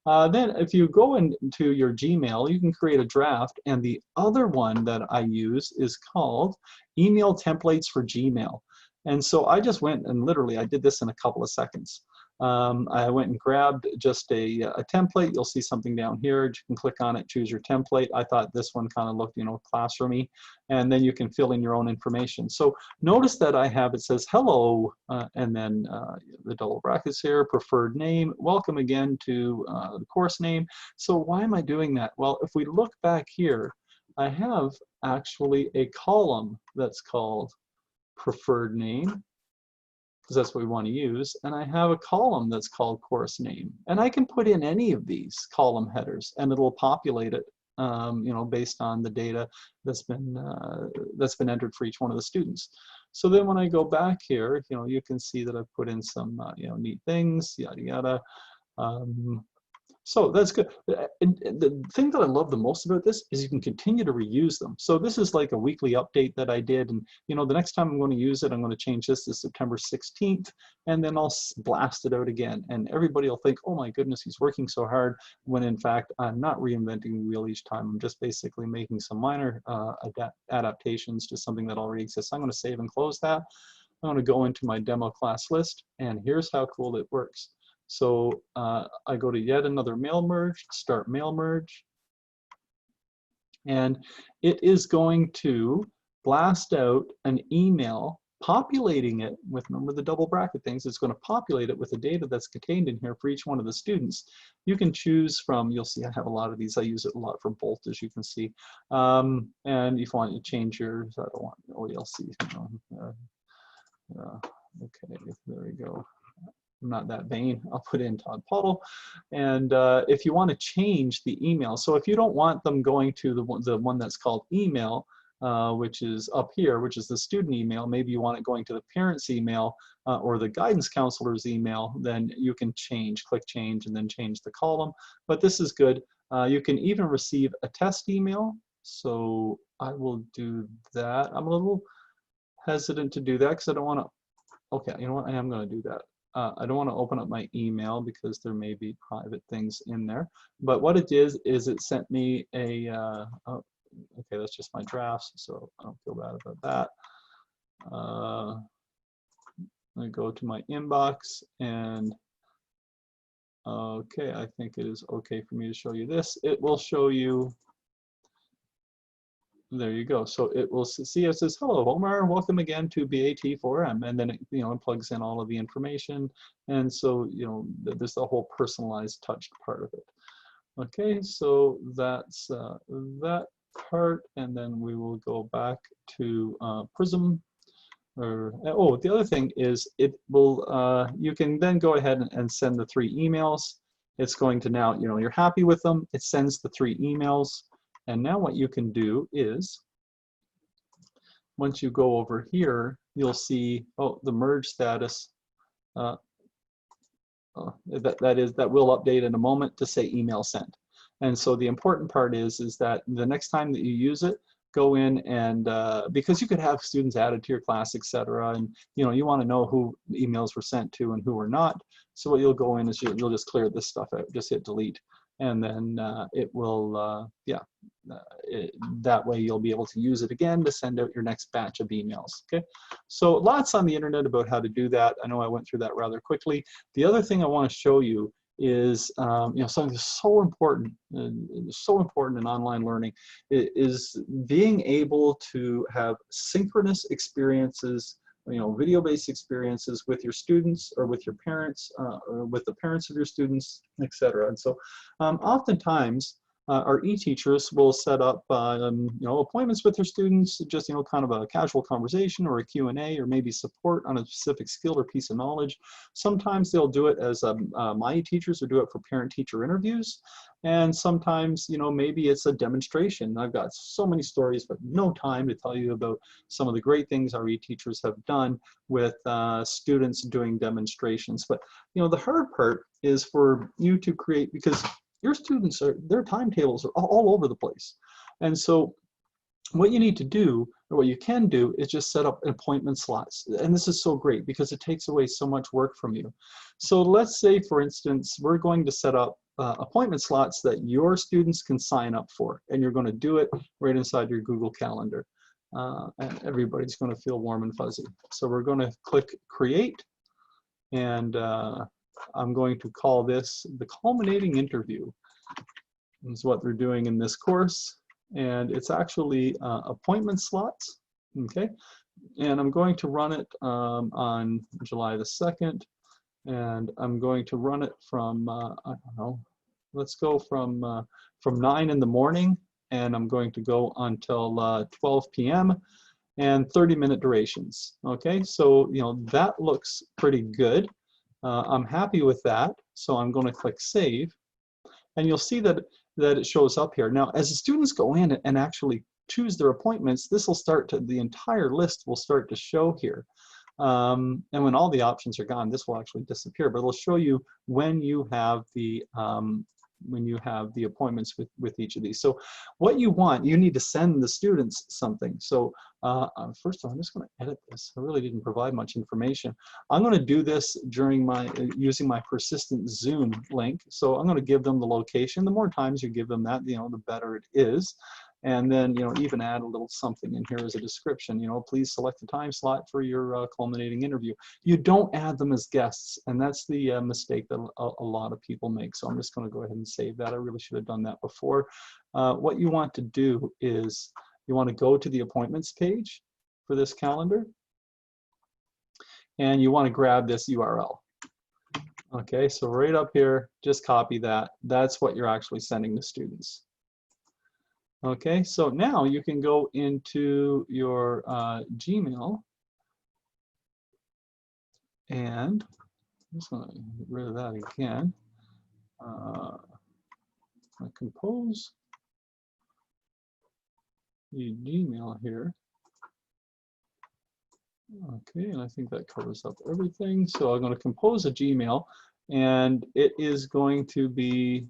Then if you go into your Gmail, you can create a draft, and the other one that I use is called Email Templates for Gmail. And so I just went and literally I did this in a couple of seconds. I went and grabbed just a template. You'll see something down here. You can click on it, choose your template. I thought this one kind of looked, classroomy, and then you can fill in your own information. So notice that I have, it says hello, and then the double brackets here, preferred name, welcome again to the course name. So why am I doing that? Well, if we look back here, I have actually a column that's called preferred name, because that's what we want to use, and I have a column that's called course name, and I can put in any of these column headers and it'll populate it based on the data that's been entered for each one of the students. So then when I go back here, you can see that I've put in some neat things, yada yada. So that's good. And the thing that I love the most about this is you can continue to reuse them. So this is like a weekly update that I did, and the next time I'm going to use it, I'm going to change this to September 16th, and then I'll blast it out again. And everybody will think, oh my goodness, he's working so hard, when in fact I'm not reinventing the wheel each time. I'm just basically making some minor adaptations to something that already exists. I'm going to save and close that. I'm going to go into my demo class list, and here's how cool it works. So I go to yet another mail merge, start mail merge, and it is going to blast out an email, populating it with, remember the double bracket things, it's going to populate it with the data that's contained in here for each one of the students. You can choose from, you'll see I have a lot of these, I use it a lot for Bolt, as you can see. And if you want to change yours, I don't want OELC. Okay, there we go. I'm not that vain. I'll put in Todd Puddle. And if you want to change the email, so if you don't want them going to the one that's called email, which is up here, which is the student email, maybe you want it going to the parent's email or the guidance counselor's email, then you can click change, and then change the column. But this is good. You can even receive a test email. So I will do that. I'm a little hesitant to do that because I don't want to. Okay, you know what? I am going to do that. I don't want to open up my email because there may be private things in there. But what it is it sent me a, oh, okay, that's just my drafts, so I don't feel bad about that. I go to my inbox, and okay, I think it is okay for me to show you this. It will show you. There you go. So it will see it says, hello, Omar, welcome again to BAT4M. And then it, it plugs in all of the information. And so, there's the whole personalized touched part of it. Okay, so that's that part. And then we will go back to PRISM. Oh, the other thing is it will, you can then go ahead and send the 3 emails. It's going to now, you're happy with them. It sends the 3 emails. And now what you can do is, once you go over here, you'll see, oh, the merge status. That will update in a moment to say email sent. And so the important part is that the next time that you use it, go in and, because you could have students added to your class, etc. And you want to know who emails were sent to and who were not. So what you'll go in is you'll just clear this stuff out, just hit delete. And then it will, that way you'll be able to use it again to send out your next batch of emails. Okay, so lots on the internet about how to do that. I know I went through that rather quickly. The other thing I want to show you is, something that's so important in online learning is being able to have synchronous experiences, video-based experiences with your students or with your parents or with the parents of your students, etc. And so oftentimes our e-teachers will set up appointments with their students, just kind of a casual conversation or a Q&A, or maybe support on a specific skill or piece of knowledge. Sometimes they'll do it as my e-teachers will do it for parent-teacher interviews, and sometimes maybe it's a demonstration. I've got so many stories but no time to tell you about some of the great things our e-teachers have done with students doing demonstrations. But the hard part is for you to create, because your students their timetables are all over the place. And so what you need to do, or what you can do, is just set up appointment slots. And this is so great because it takes away so much work from you. So let's say, for instance, we're going to set up appointment slots that your students can sign up for, and you're going to do it right inside your Google Calendar. And everybody's going to feel warm and fuzzy. So we're going to click Create, and I'm going to call this the culminating interview. This is what they're doing in this course, and it's actually appointment slots, okay? And I'm going to run it on July the 2nd, and I'm going to run it from, I don't know, let's go from 9 in the morning, and I'm going to go until 12 p.m. and 30-minute durations, okay? So, that looks pretty good. I'm happy with that, so I'm going to click Save, and you'll see that it shows up here. Now, as the students go in and actually choose their appointments, this will start to, the entire list will start to show here. And when all the options are gone, this will actually disappear, but it'll show you when you have the appointments with each of these. So what you want, you need to send the students something. So first of all, I'm just going to edit this. I really didn't provide much information. I'm going to do this during using my persistent Zoom link. So I'm going to give them the location. The more times you give them that, the better it is. And then, even add a little something in here as a description. Please select a time slot for your culminating interview. You don't add them as guests, and that's the mistake that a lot of people make. So I'm just going to go ahead and save that. I really should have done that before. What you want to do is you want to go to the appointments page for this calendar, and you want to grab this URL. Okay, so right up here, just copy that. That's what you're actually sending to students. Okay, so now you can go into your Gmail, and I'm just going to get rid of that again. I compose the Gmail here. Okay, and I think that covers up everything. So I'm going to compose a Gmail, and it is going to be,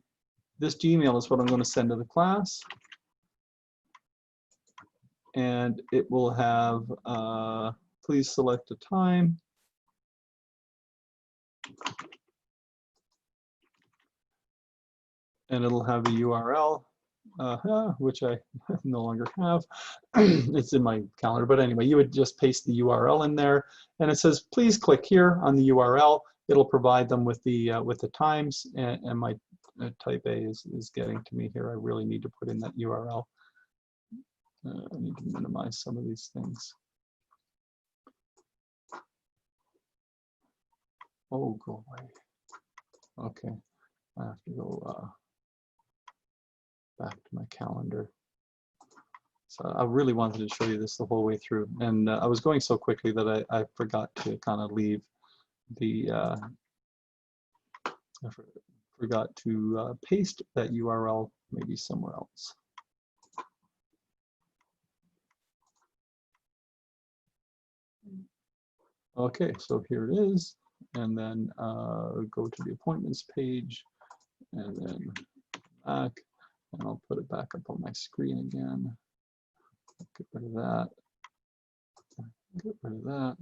this Gmail is what I'm going to send to the class. And it will have, please select a time. And it'll have a URL, which I no longer have. It's in my calendar, but anyway, you would just paste the URL in there, and it says, please click here on the URL. It'll provide them with the times, and my type A is getting to me here. I really need to put in that URL. I need to minimize some of these things. Oh, go away. Okay, I have to go back to my calendar. So I really wanted to show you this the whole way through, and I was going so quickly that I forgot to kind of leave the, I forgot to paste that URL maybe somewhere else. Okay, so here it is, and then go to the appointments page, and then back, and I'll put it back up on my screen again. Get rid of that, get rid of that,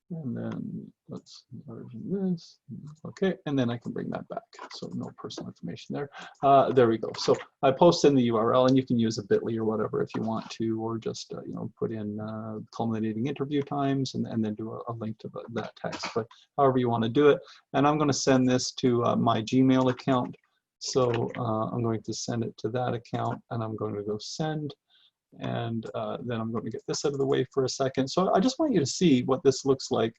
and then let's version this. Okay, and then I can bring that back. So no personal information there. There we go. So I post in the URL, and you can use a bit.ly or whatever if you want to, or just put in culminating interview times, and then do a link to that text. But however you want to do it. And I'm going to send this to my Gmail account. So I'm going to send it to that account, and I'm going to go send. And then I'm going to get this out of the way for a second. So I just want you to see what this looks like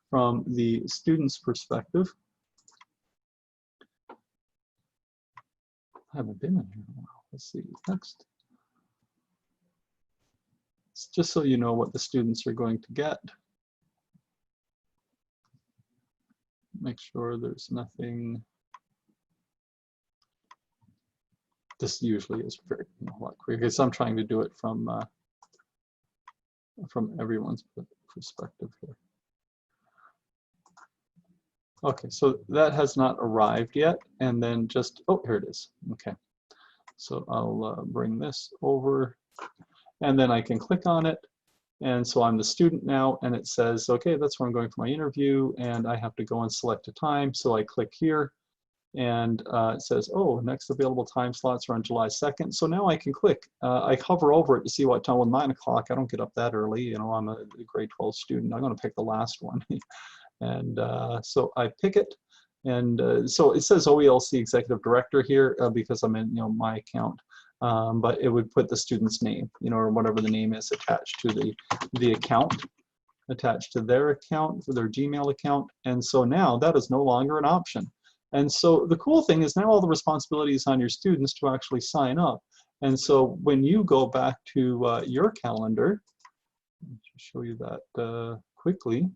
from the student's perspective. haven't been in here in a while. Let's see, next. It's just so you know what the students are going to get. Make sure there's nothing. This usually is very a lot quicker because I'm trying to do it from everyone's perspective here. Okay, so that has not arrived yet, and then just, oh, here it is. Okay, so I'll bring this over, and then I can click on it, and so I'm the student now, and it says, okay, that's where I'm going for my interview, and I have to go and select a time, so I click here, and it says, oh, next available time slots are on July 2nd, so now I can click. I hover over it to see what time. Well, 9 o'clock, I don't get up that early, you know, I'm a grade 12 student, I'm gonna pick the last one. And so I pick it, and so it says OELC Executive Director here because I'm in, you know, my account, but it would put the student's name, you know, or whatever the name is attached to the account, attached to their account, for their Gmail account, and so now that is no longer an option. And so the cool thing is now all the responsibility is on your students to actually sign up. And so when you go back to your calendar, let me show you that quickly.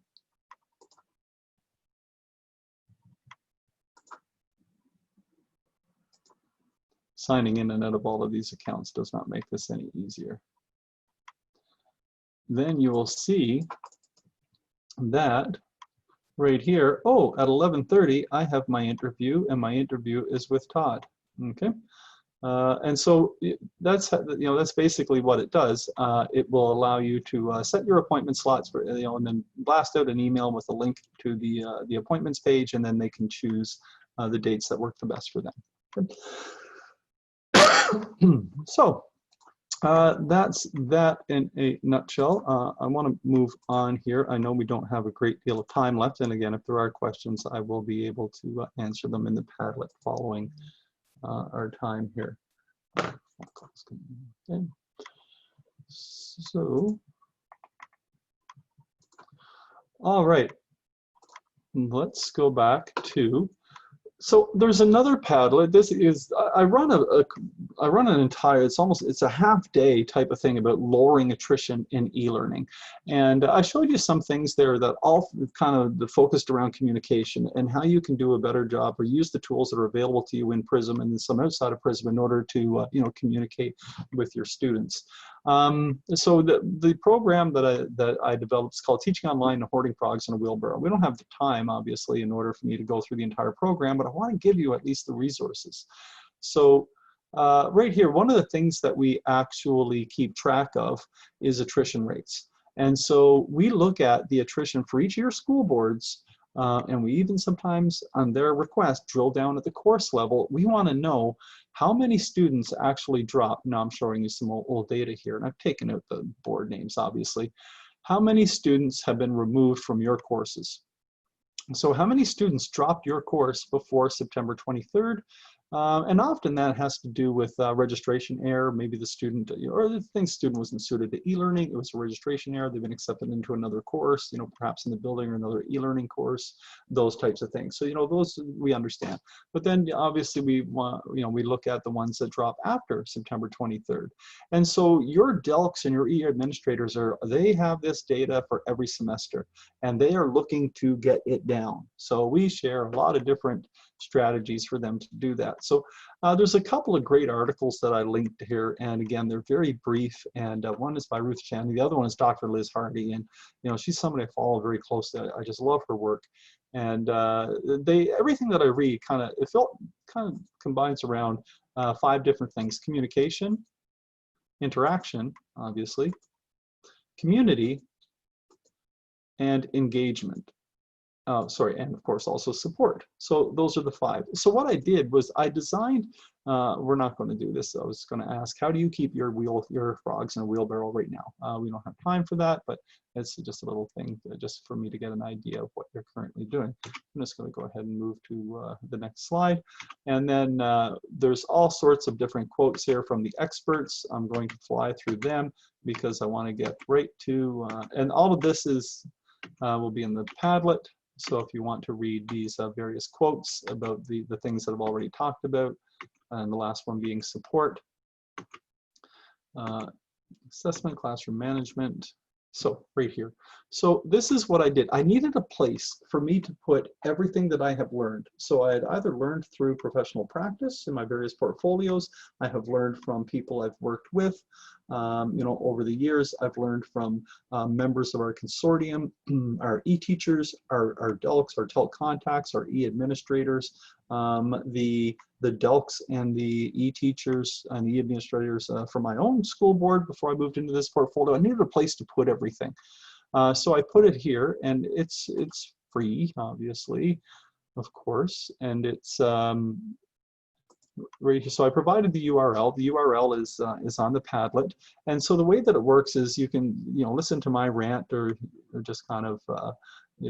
Signing in and out of all of these accounts does not make this any easier. Then you will see that right here, oh, at 11:30, I have my interview, and my interview is with Todd. Okay, and so that's, you know, that's basically what it does. It will allow you to set your appointment slots for, you know, and then blast out an email with a link to the appointments page, and then they can choose the dates that work the best for them. Okay. So that's that in a nutshell. I want to move on here. I know we don't have a great deal of time left, and again, if there are questions, I will be able to answer them in the Padlet following our time here. Okay. So, all right, let's go back to. So there's another Padlet. This is, I run an entire, it's a half day type of thing about lowering attrition in e-learning. And I showed you some things there that all kind of focused around communication and how you can do a better job or use the tools that are available to you in PRISM and some outside of PRISM in order to you know, communicate with your students. So the program that I developed is called Teaching Online, Hoarding Frogs in a Wheelbarrow. We don't have the time, obviously, in order for me to go through the entire program, but I want to give you at least the resources. So right here, one of the things that we actually keep track of is attrition rates. And so we look at the attrition for each of your school boards, and we even sometimes, on their request, drill down at the course level. We want to know how many students actually drop. Now I'm showing you some old data here, and I've taken out the board names, obviously. How many students have been removed from your courses? So how many students dropped your course before September 23rd? And often that has to do with registration error. Maybe the student, or the student wasn't suited to e-learning. It was a registration error. They've been accepted into another course, you know, perhaps in the building or another e-learning course, those types of things. So, you know, those we understand. But then obviously we want, you know, we look at the ones that drop after September 23rd. And so your DELCs and your e-administrators they have this data for every semester, and they are looking to get it down. So we share a lot of different strategies for them to do that. So there's a couple of great articles that I linked here, and again, they're very brief, and one is by Ruth Chan, the other one is Dr. Liz Hardy, and you know, she's somebody I follow very closely. I just love her work, and everything that I read kind of combines around 5 different things: communication, interaction, obviously, community, and engagement. And of course also support. So those are the 5. So what I did was I designed, we're not going to do this. I was going to ask, how do you keep your frogs in a wheelbarrow right now? We don't have time for that, but it's just a little thing just for me to get an idea of what you're currently doing. I'm just going to go ahead and move to the next slide. And then there's all sorts of different quotes here from the experts. I'm going to fly through them because I want to get right to, and all of this is will be in the Padlet. So if you want to read these various quotes about the things that I've already talked about, and the last one being support, assessment, classroom management. So right here. So this is what I did. I needed a place for me to put everything that I have learned. So I had either learned through professional practice in my various portfolios. I have learned from people I've worked with, you know, over the years. I've learned from members of our consortium, our e-teachers, our DELCs, our TELC contacts, our e-administrators, the DELCs and the e-teachers and the e-administrators for my own school board before I moved into this portfolio. I needed a place to put everything. So I put it here, and it's free, obviously, of course, and it's right here. So I provided the URL. The URL is on the Padlet, and so the way that it works is you can, you know, listen to my rant or just kind of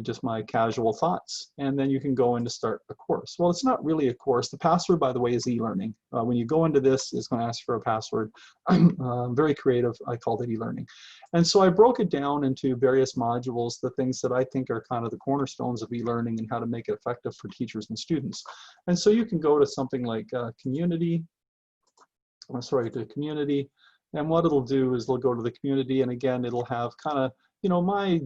just my casual thoughts, and then you can go in to start a course. Well, it's not really a course. The password, by the way, is e-learning. When you go into this, it's going to ask for a password. I'm very creative. I called it e-learning. And so I broke it down into various modules, the things that I think are kind of the cornerstones of e-learning and how to make it effective for teachers and students. And so you can go to something like community, to community, and what it'll do is it'll go to the community, and again, it'll have kind of, you know, my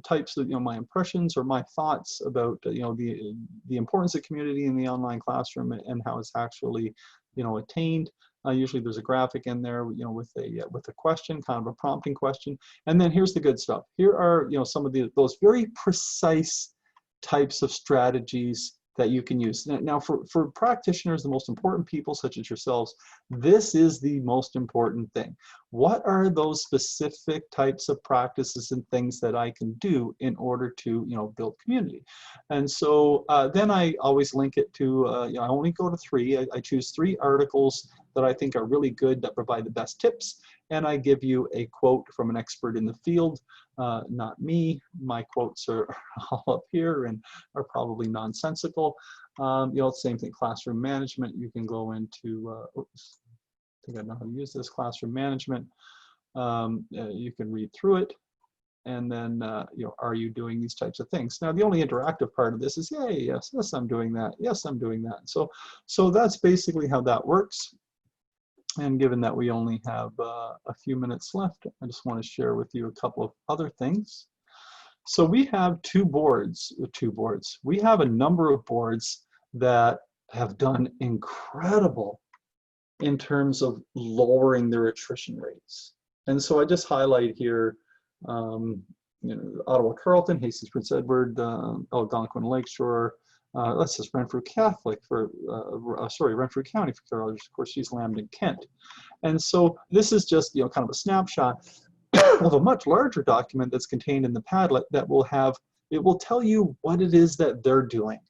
types of, you know, my impressions or my thoughts about, you know, the importance of community in the online classroom and how it's actually, you know, attained. Usually there's a graphic in there, you know, with a question, kind of a prompting question. And then here's the good stuff. Here are, you know, some of those very precise types of strategies that you can use. Now for practitioners, the most important people such as yourselves, this is the most important thing. What are those specific types of practices and things that I can do in order to, you know, build community? And so then I always link it to, you know, I only go to 3. I choose 3 articles that I think are really good, that provide the best tips, and I give you a quote from an expert in the field, not me. My quotes are all up here and are probably nonsensical. You know, same thing, classroom management. You can go into, oops, I think I know how to use this, classroom management. You can read through it. And then, you know, are you doing these types of things? Now, the only interactive part of this is, yay, yes, yes, I'm doing that. Yes, I'm doing that. So that's basically how that works. And given that we only have a few minutes left, I just want to share with you a couple of other things. So we have 2 boards. We have a number of boards that have done incredible in terms of lowering their attrition rates. And so I just highlight here, you know, Ottawa Carleton, Hastings Prince Edward, Algonquin Lakeshore, that's just Renfrew Catholic for, Renfrew County for Carol. Of course, she's Lambton, Kent. And so this is just, you know, kind of a snapshot of a much larger document that's contained in the Padlet that will have, it will tell you what it is that they're doing,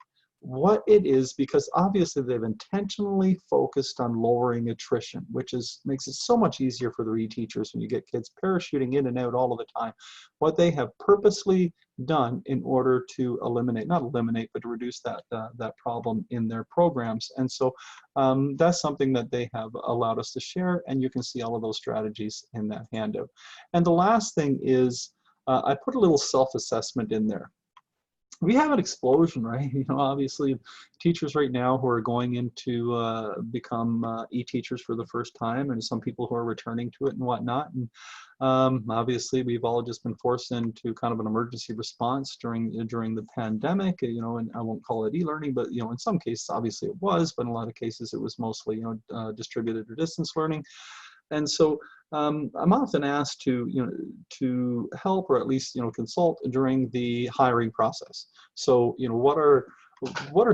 what it is, because obviously they've intentionally focused on lowering attrition, which makes it so much easier for the re-teachers when you get kids parachuting in and out all of the time. What they have purposely done in order to eliminate, not eliminate, but to reduce that problem in their programs. And so that's something that they have allowed us to share, and you can see all of those strategies in that handout. And the last thing is I put a little self-assessment in there. We have an explosion, right? You know, obviously teachers right now who are going into become e-teachers for the first time, and some people who are returning to it and whatnot. And obviously we've all just been forced into kind of an emergency response during the pandemic, you know, and I won't call it e-learning, but, you know, in some cases obviously it was, but in a lot of cases it was mostly, you know, distributed or distance learning. And so I'm often asked to help, or at least, you know, consult during the hiring process. So, you know, what are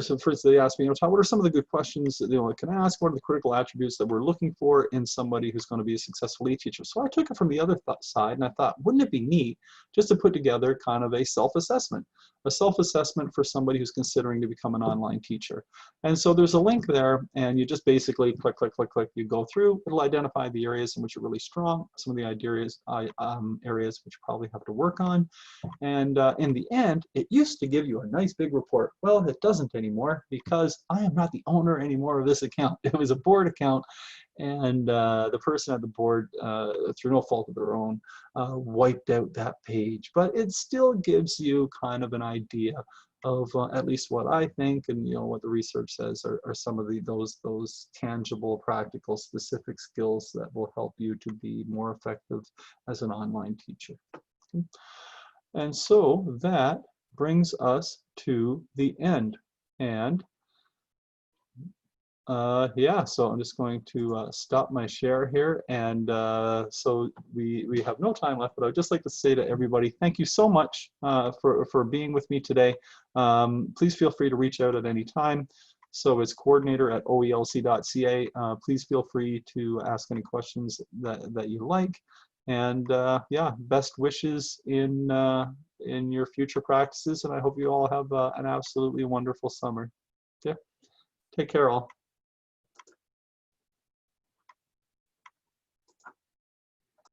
some, first they ask me, you know, Todd, what are some of the good questions that, you know, I can ask? What are the critical attributes that we're looking for in somebody who's going to be a successful e-teacher? So I took it from the other side, and I thought, wouldn't it be neat just to put together kind of a self-assessment for somebody who's considering to become an online teacher. And so there's a link there, and you just basically click, click, click, click. You go through. It'll identify the areas in which you're really strong, some of the areas which you probably have to work on. And in the end, it used to give you a nice big report. Well, it doesn't anymore because I am not the owner anymore of this account. It was a board account, and the person at the board, through no fault of their own, wiped out that page. But it still gives you kind of an idea of at least what I think, and what the research says are some of those tangible, practical, specific skills that will help you to be more effective as an online teacher. Okay. And so that brings us to the end. And yeah, so I'm just going to stop my share here, and so we have no time left, but I'd just like to say to everybody, thank you so much for being with me today. Please feel free to reach out at any time. So it's coordinator@oelc.ca. Please feel free to ask any questions that you like, and yeah, best wishes in your future practices, and I hope you all have an absolutely wonderful summer. Okay, take care all.